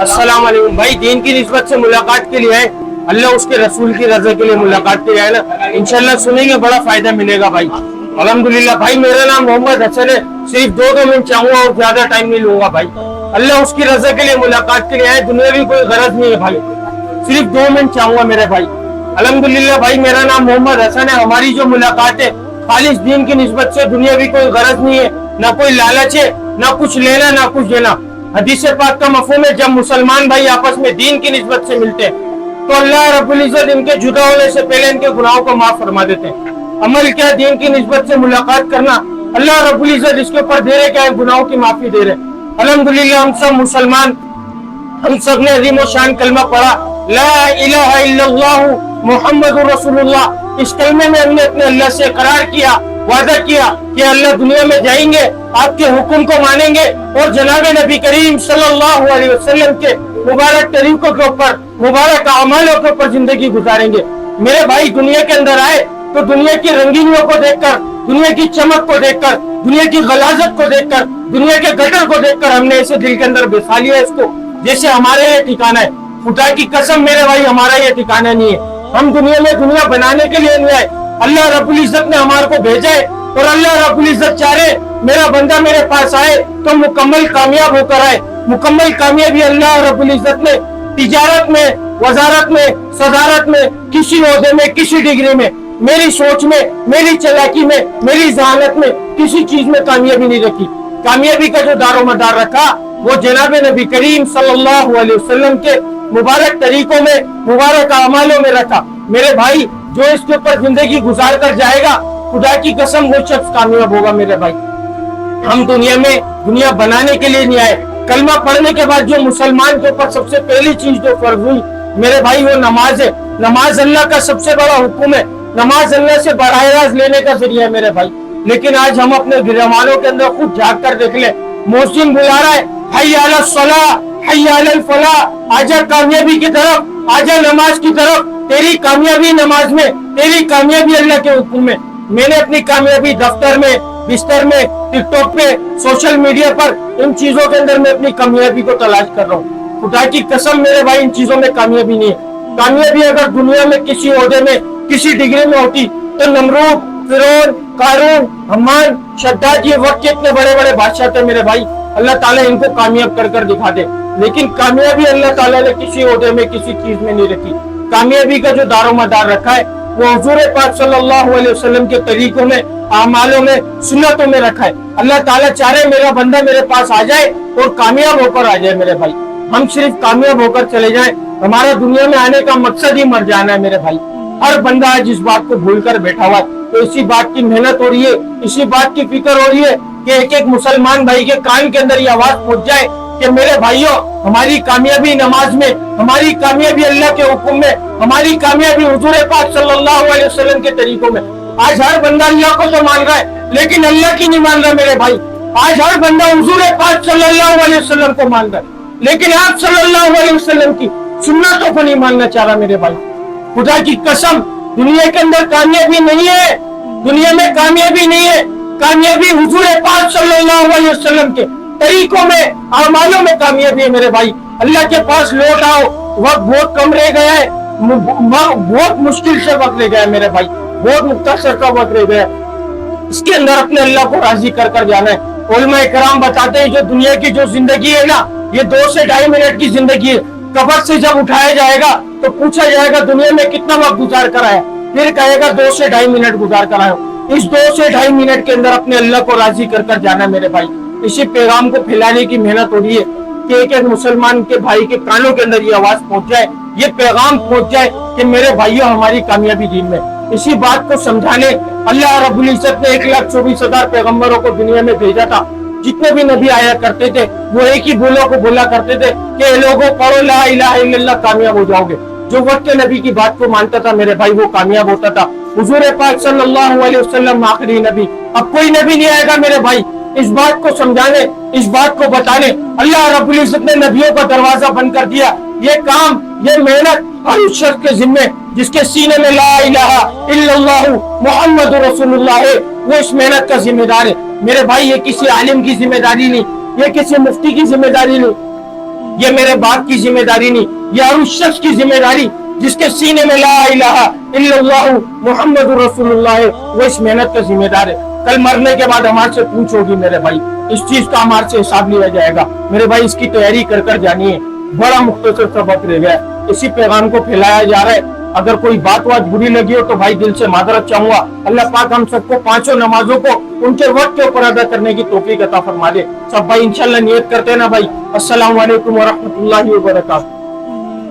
अस्सलाम वालेकुम भाई। दीन की निस्बत से मुलाकात के लिए है, अल्लाह उसके रसूल की रजा के लिए मुलाकात के लिए है ना, इंशाल्लाह सुनेंगे, बड़ा फायदा मिलेगा भाई। अल्हम्दुलिल्लाह भाई, मेरा नाम मोहम्मद हसन है। सिर्फ 2 मिनट चाहूंगा और ज्यादा टाइम नहीं लूंगा भाई। अल्लाह उसकी रजा के लिए मुलाकात के लिए है, दुनिया भी कोई गरज नहीं है भाई। सिर्फ 2 मिनट चाहूंगा मेरे भाई। अल्हम्दुलिल्लाह भाई, मेरा नाम मोहम्मद हसन है। हमारी जो मुलाकात है खालिस दीन की निस्बत से, दुनिया भी कोई गरज नहीं है, ना कोई लालच है, ना कुछ लेना ना कुछ देना। हदीस पाक का मफहूम है, जब मुसलमान भाई आपस में दीन की निस्बत से मिलते हैं तो अल्लाह रब्बुल इज्जत इनके जुदा होने से पहले इनके गुनाहों को माफ फरमा देते हैं। अमल क्या, दीन की निस्बत से मुलाकात करना, अल्लाह रब्बुल इज्जत इसके ऊपर दे रहे क्या है, गुनाहों की माफी दे रहे। अल्हम्दुलिल्लाह हम सब मुसलमान, हम सब ने अज़ीम व शान कलमा पढ़ा, ला इलाहा इल्लल्लाह मुहम्मदुर रसूलुल्लाह। इस कलमे में हमने अपने अल्लाह से इकरार किया, वादा किया कि अल्लाह दुनिया में जाएंगे, आपके हुक्म को मानेंगे और जनाब नबी करीम सल्लल्लाहु अलैहि वसल्लम के मुबारक तरीकों के ऊपर, मुबारक अमालों के ऊपर जिंदगी गुजारेंगे। मेरे भाई, दुनिया के अंदर आए तो दुनिया की रंगीनियों को देखकर, दुनिया की चमक को देखकर, दुनिया की गलाजत को देखकर, दुनिया के गटर को देखकर हमने ऐसे दिल के अंदर बेसा लिया इसको जैसे हमारे ये ठिकाना है। खुदा की कसम मेरे भाई, हमारा ये ठिकाना नहीं है। हम दुनिया में दुनिया बनाने के लिए नहीं आए, अल्लाह रब्बुल इज्जत ने हमारे को भेजा है और अल्लाह रब्बुल इज्जत चाह रहे मेरा बंदा मेरे पास आए तो मुकम्मल कामयाब होकर आए। मुकम्मल कामयाबी अल्लाह रब्बुल इज्जत ने तिजारत में, वजारत में, सदारत में, किसी ओहदे में, किसी डिग्री में, मेरी सोच में, मेरी चालाकी में, मेरी जहानत में किसी चीज में कामयाबी नहीं रखी। कामयाबी का जो दारो मदार रखा वो जनाब नबी करीम सल्लल्लाहु अलैहि वसल्लम के मुबारक तरीकों में, मुबारक अमालों में रखा। मेरे भाई, जो इसके ऊपर जिंदगी गुजार कर जाएगा, खुदा की कसम वो शख्स कामयाब होगा। मेरे भाई, हम दुनिया में दुनिया बनाने के लिए नहीं आए। कलमा पढ़ने के बाद जो मुसलमान के ऊपर सबसे पहली चीज जो फर्ज हुई मेरे भाई, वो नमाज है। नमाज अल्लाह का सबसे बड़ा हुक्म है। नमाज अल्लाह से बराह रास्त लेने का जरिया है मेरे भाई। लेकिन आज हम अपने गिरमानों के अंदर खुद झाँक कर देख ले, मोहसिन बुला रहा है, हय्या अला सलाह, हय्या अल फलाह, आजा कामयाबी की तरफ, आजा नमाज की तरफ। तेरी कामयाबी नमाज में, तेरी कामयाबी अल्लाह के हुक्म में। मैंने अपनी कामयाबी दफ्तर में, बिस्तर में, टिकटॉक पे, सोशल मीडिया पर, इन चीजों के अंदर मैं अपनी कामयाबी को तलाश कर रहा हूँ। खुदा की कसम मेरे भाई, इन चीजों में कामयाबी नहीं है। कामयाबी अगर दुनिया में किसी ओहदे में, किसी डिग्री में होती तो नमरूद, फिरौन, कारून, हम्मान, शद्दाद, ये वक्त के इतने बड़े बड़े बादशाह थे मेरे भाई। अल्लाह ताला इनको कामयाब कर कर दिखा दे। लेकिन कामयाबी अल्लाह ताला ने किसी ओहदे में, किसी चीज में नहीं रखी। कामयाबी का जो दारो मदार रखा है वो हुजूर पाक सल्लल्लाहु अलैहि वसल्लम के तरीकों में, आमालों में, सुन्नतों में रखा है। अल्लाह ताला चाह रहे मेरा बंदा मेरे पास आ जाए और कामयाब होकर आ जाए। मेरे भाई, हम सिर्फ कामयाब होकर चले जाएं, हमारा दुनिया में आने का मकसद ही मर जाना है मेरे भाई। हर बंदा आज इस बात को भूल कर बैठा हुआ है। तो इसी बात की मेहनत हो रही है, इसी बात की फिक्र हो रही है कि एक एक मुसलमान भाई के कान के अंदर ये आवाज पहुंच जाए कि मेरे भाइयों, हमारी कामयाबी नमाज में, हमारी कामयाबी अल्लाह के हुक्म में, हमारी कामयाबी हुजूर पाक सल्लल्लाहु अलैहि वसल्लम के तरीकों में। आज हर बंदा अल्लाह को तो मान रहा है लेकिन अल्लाह की नहीं मान रहा मेरे भाई। आज हर बंदा हुजूर पाक सल्लल्लाहु अलैहि वसल्लम को मान रहा है लेकिन आप सल्लल्लाहु अलैहि वसल्लम की सुन्नतों को नहीं मानना चाह रहा मेरे भाई। खुदा की कसम, दुनिया के अंदर कामयाबी नहीं है, दुनिया में कामयाबी नहीं है। कामयाबी हुजूर पाक सल्लल्लाहु अलैहि वसल्लम के तरीकों में, अमालों में कामयाबी है मेरे भाई। अल्लाह के पास लौट आओ, वक्त बहुत कम रह गया है, बहुत मुश्किल से वक्त रह गया है मेरे भाई, बहुत मुख्तसर का वक्त रह गया है। इसके अंदर अपने अल्लाह को राजी कर कर जाना है। उलमा इकराम बताते हैं जो दुनिया की जो जिंदगी है ना, ये 2 से 2.5 मिनट की जिंदगी है। कब्र से जब उठाया जाएगा तो पूछा जाएगा दुनिया में कितना वक्त गुजार कर आया, फिर कहेगा 2 से 2.5 मिनट गुजार कर आया। इस 2 से 2.5 मिनट के अंदर अपने अल्लाह को राजी कर कर जाना मेरे भाई। इसी पैगाम को फैलाने की मेहनत हो रही है कि एक एक मुसलमान के भाई के कानों के अंदर ये आवाज पहुंच जाए, ये पैगाम पहुंच जाए कि मेरे भाइयों, हमारी कामयाबी दीन में। इसी बात को समझाने अल्लाह रब्बुल इज्जत ने 1,24,000 पैगम्बरों को दुनिया में भेजा था। जितने भी नबी आया करते थे वो एक ही बोलो को बोला करते थे कि लोगों पढ़ो ला इलाहा इल्लल्लाह, कामयाब हो जाओगे। जो वक्त के नबी की बात को मानता था मेरे भाई वो कामयाब होता था। हुजूर पाक सल्लल्लाहु अलैहि वसल्लम आखिरी नबी, अब कोई नबी नहीं आएगा मेरे भाई। इस बात को समझाने, इस बात को बताने अल्लाह रब्बुल इज्जत ने नबियों का दरवाजा बंद कर दिया। ये काम, ये मेहनत हर उस शख्स के जिम्मे जिसके सीने में ला इलाहा इल्लल्लाह मुहम्मदुर रसूलुल्लाह है, वो इस मेहनत का जिम्मेदार है मेरे भाई। ये किसी आलिम की जिम्मेदारी नहीं, ये किसी मुफ्ती की जिम्मेदारी नहीं, یہ میرے باپ کی ذمہ داری نہیں، یہ ہر اس شخص کی ذمہ داری جس کے سینے میں لا الہ الا اللہ محمد رسول اللہ ہے، وہ اس محنت کا ذمہ دار ہے۔ کل مرنے کے بعد ہمارے سے پوچھ ہوگی میرے بھائی، اس چیز کا ہمارے سے حساب لیا جائے گا میرے بھائی، اس کی تیاری کر کر جانی ہے۔ بڑا مختصر سبق رہ گیا، اسی پیغام کو پھیلایا جا رہا ہے۔ اگر کوئی بات بری لگی ہو تو بھائی دل سے معذرت چاہوں گا۔ اللہ پاک ہم سب کو پانچوں نمازوں کو ان کے وقت کے اوپر ادا کرنے کی توفیق عطا فرما دے۔ سب بھائی انشاءاللہ نیت کرتے ہیں نا بھائی۔ السلام علیکم ورحمۃ اللہ وبرکاتہ۔